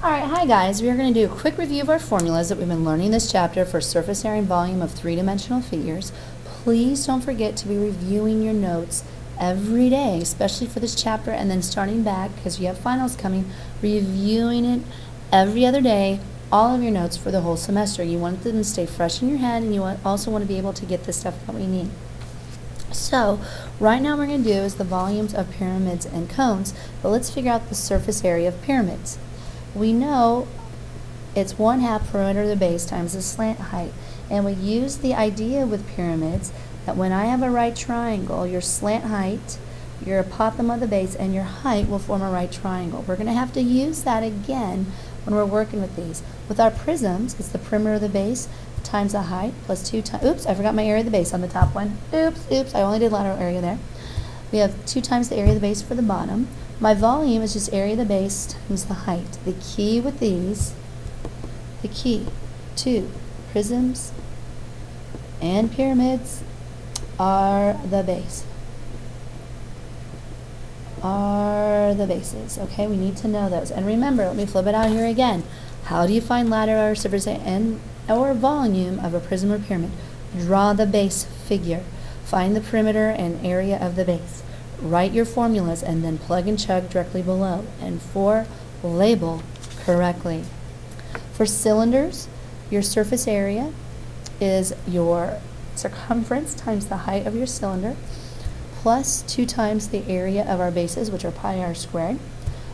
Alright, hi guys. We are going to do a quick review of our formulas that we've been learning this chapter for surface area and volume of three-dimensional figures. Please don't forget to be reviewing your notes every day, especially for this chapter, and then starting back, because you have finals coming, reviewing it every other day, all of your notes for the whole semester. You want them to stay fresh in your head, and you also want to be able to get the stuff that we need. So, right now what we're going to do is the volumes of pyramids and cones, but let's figure out the surface area of pyramids. We know it's 1/2 perimeter of the base times the slant height, and we use the idea with pyramids that when I have a right triangle, your slant height, your apothem of the base, and your height will form a right triangle. We're going to have to use that again when we're working with these. With our prisms, it's the perimeter of the base times the height plus 2 times, oops, I forgot my area of the base on the top one. Oops, I only did lateral area there. We have 2 times the area of the base for the bottom. My volume is just area of the base times the height. The key with these, the key to prisms and pyramids are the base. Are the bases. Okay, we need to know those. And remember, let me flip it out here again. How do you find lateral surface and or volume of a prism or pyramid? Draw the base figure. Find the perimeter and area of the base. Write your formulas and then plug and chug directly below. And 4, label correctly. For cylinders, your surface area is your circumference times the height of your cylinder plus 2 times the area of our bases, which are pi r squared.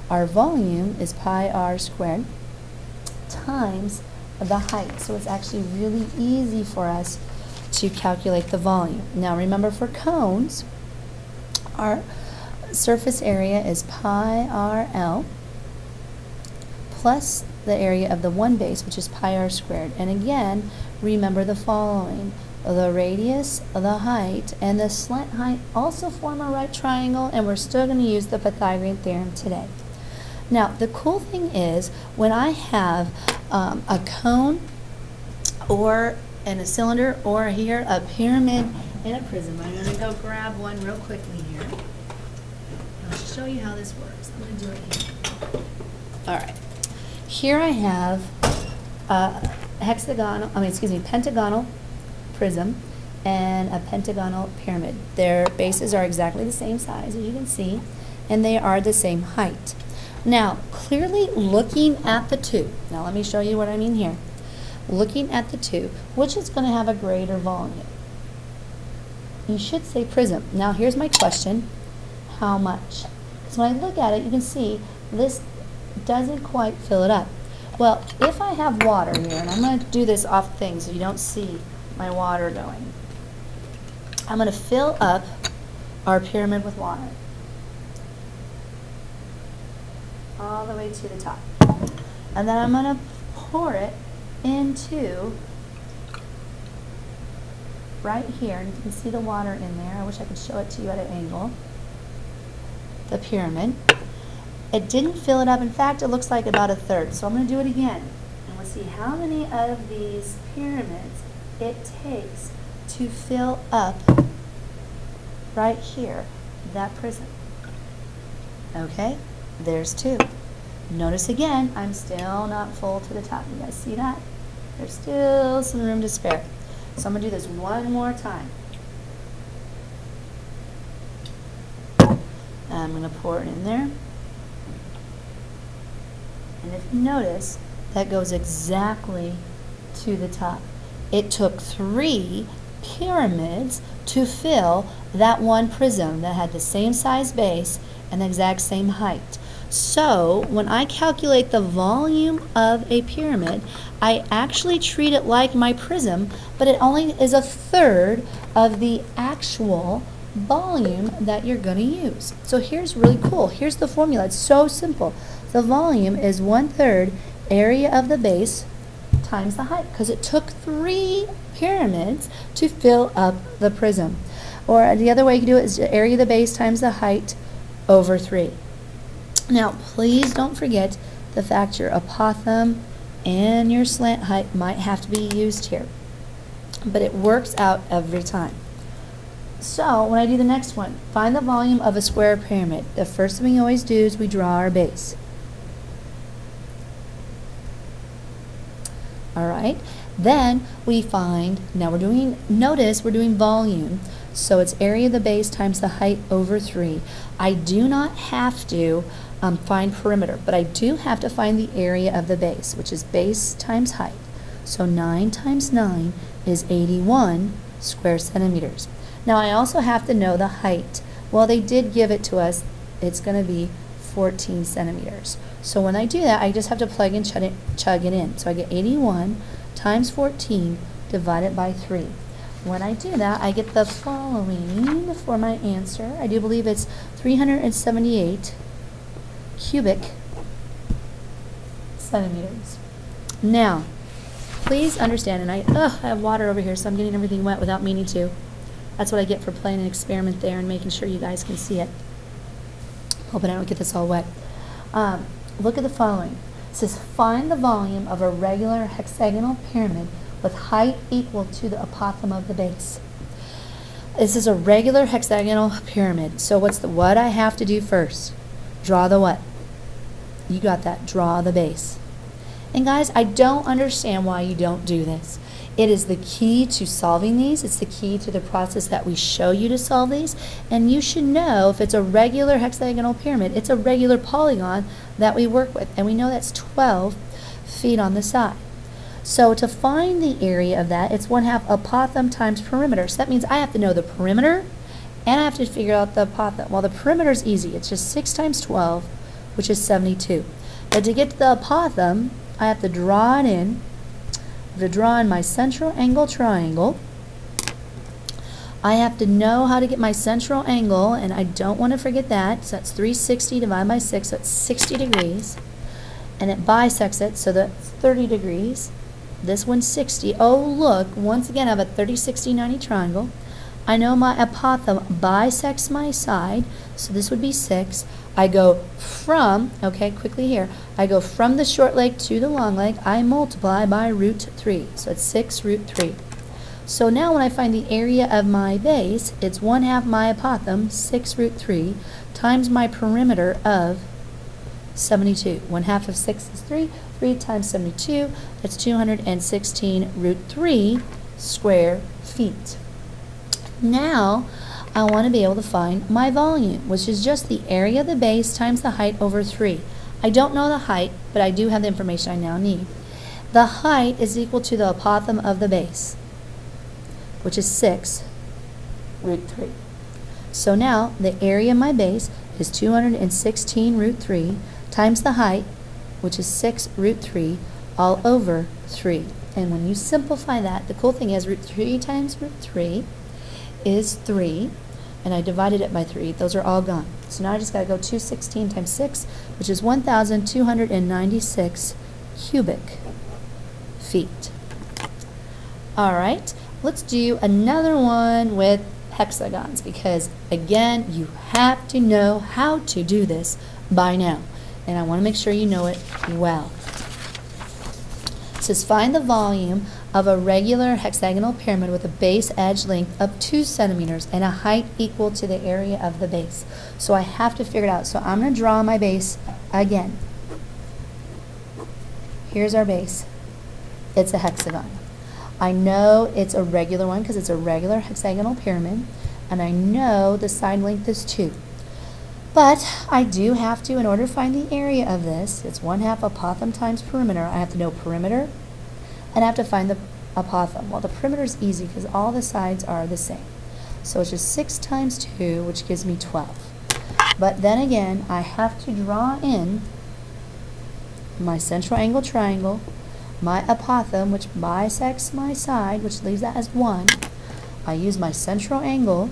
Our volume is pi r squared times the height. So it's actually really easy for us to calculate the volume. Now remember, for cones, our surface area is pi rl plus the area of the one base, which is pi r squared. And again, remember the following. The radius, the height, and the slant height also form a right triangle, and we're still going to use the Pythagorean theorem today. Now, the cool thing is, when I have a cone or in a cylinder, or here a pyramid and a prism, I'm going to go grab one real quickly here. I'll show you how this works. I'm going to do it here. All right. Here I have a pentagonal prism and a pentagonal pyramid. Their bases are exactly the same size, as you can see, and they are the same height. Now, clearly looking at the two, now let me show you what I mean here. Looking at the two, which is going to have a greater volume? You should say prism. Now, here's my question. How much? Because when I look at it, you can see this doesn't quite fill it up. Well, if I have water here, and I'm going to do this off thing so you don't see my water going. I'm going to fill up our pyramid with water all the way to the top. And then I'm going to pour it into right here, and you can see the water in there. I wish I could show it to you at an angle. The pyramid. It didn't fill it up. In fact, it looks like about 1/3. So I'm going to do it again. And we'll see how many of these pyramids it takes to fill up right here that prism. Okay, there's 2. Notice again, I'm still not full to the top. You guys see that? There's still some room to spare. So I'm going to do this one more time. I'm going to pour it in there. And if you notice, that goes exactly to the top. It took 3 pyramids to fill that one prism that had the same size base and the exact same height. So when I calculate the volume of a pyramid, I actually treat it like my prism, but it only is 1/3 of the actual volume that you're going to use. So here's really cool. Here's the formula. It's so simple. The volume is 1/3 area of the base times the height, because it took 3 pyramids to fill up the prism. Or the other way you can do it is the area of the base times the height over 3. Now, please don't forget the fact your apothem and your slant height might have to be used here, but it works out every time. So when I do the next one, find the volume of a square pyramid. The first thing we always do is we draw our base. All right. Then we find, now we're doing, notice we're doing volume. So it's area of the base times the height over 3. I do not have to find perimeter, but I do have to find the area of the base, which is base times height. So 9 times 9 is 81 square centimeters. Now I also have to know the height. Well, they did give it to us. It's going to be 14 centimeters. So when I do that, I just have to plug and chug it in. So I get 81 times 14 divided by 3. When I do that, I get the following for my answer. I do believe it's 378 cubic centimeters. Now, please understand, and I have water over here, so I'm getting everything wet without meaning to. That's what I get for playing an experiment there and making sure you guys can see it. Hoping I don't get this all wet. Look at the following. It says, find the volume of a regular hexagonal pyramid with height equal to the apothem of the base. This is a regular hexagonal pyramid. So what I have to do first? Draw the what? You got that. Draw the base. And guys, I don't understand why you don't do this. It is the key to solving these. It's the key to the process that we show you to solve these. And you should know if it's a regular hexagonal pyramid, it's a regular polygon that we work with. And we know that's 12 feet on the side. So to find the area of that, it's 1/2 apothem times perimeter. So that means I have to know the perimeter and I have to figure out the apothem. Well, the perimeter is easy. It's just 6 times 12, which is 72. But to get to the apothem, I have to draw it in. I have to draw in my central angle triangle. I have to know how to get my central angle, and I don't want to forget that. So that's 360 divided by 6, so that's 60 degrees. And it bisects it, so that's 30 degrees. This one's 60. Oh, look, once again I have a 30, 60, 90 triangle. I know my apothem bisects my side, so this would be 6. I go from, okay, quickly here, I go from the short leg to the long leg, I multiply by root 3. So it's 6 root 3. So now when I find the area of my base, it's 1/2 my apothem, 6 root 3, times my perimeter of 72. 1/2 of 6 is 3. 3 times 72, that's 216 root 3 square feet. Now, I want to be able to find my volume, which is just the area of the base times the height over 3. I don't know the height, but I do have the information I now need. The height is equal to the apothem of the base, which is 6 root 3. So now, the area of my base is 216 root 3 times the height, which is 6 root 3, all over 3. And when you simplify that, the cool thing is root 3 times root 3 is 3, and I divided it by 3. Those are all gone. So now I just got to go 216 times 6, which is 1,296 cubic feet. All right, let's do another one with hexagons, because again, you have to know how to do this by now. And I want to make sure you know it well. It says find the volume of a regular hexagonal pyramid with a base edge length of 2 centimeters and a height equal to the area of the base. So I have to figure it out. So I'm going to draw my base again. Here's our base. It's a hexagon. I know it's a regular one because it's a regular hexagonal pyramid, and I know the side length is 2. But I do have to, in order to find the area of this, it's 1/2 apothem times perimeter. I have to know perimeter, and I have to find the apothem. Well, the perimeter is easy because all the sides are the same. So it's just 6 times 2, which gives me 12. But then again, I have to draw in my central angle triangle, my apothem, which bisects my side, which leaves that as 1. I use my central angle,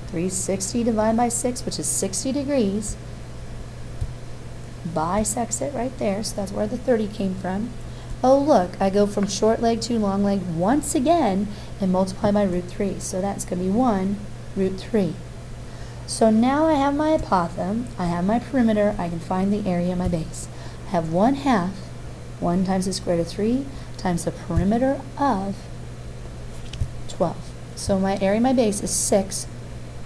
360 divided by 6, which is 60 degrees, bisects it right there, so that's where the 30 came from. Oh look, I go from short leg to long leg once again and multiply by root 3, so that's going to be 1 root 3. So now I have my apothem, I have my perimeter, I can find the area of my base. I have 1/2, 1 times the square root of 3, times the perimeter of 12. So my area of my base is 6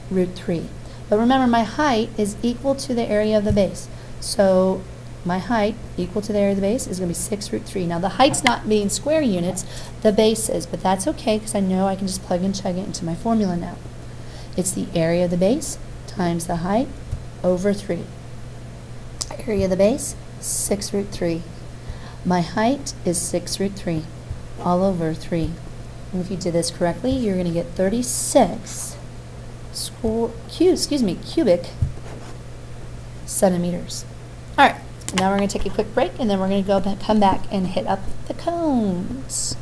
root 3. But remember, my height is equal to the area of the base. So my height equal to the area of the base is going to be 6 root 3. Now the height's not being square units, the base is, but that's okay because I know I can just plug and chug it into my formula now. It's the area of the base times the height over 3. Area of the base, 6 root 3. My height is 6 root 3, all over 3. And if you did this correctly, you're going to get 36 cubic centimeters. All right, now we're going to take a quick break, and then we're going to come back and hit up the cones.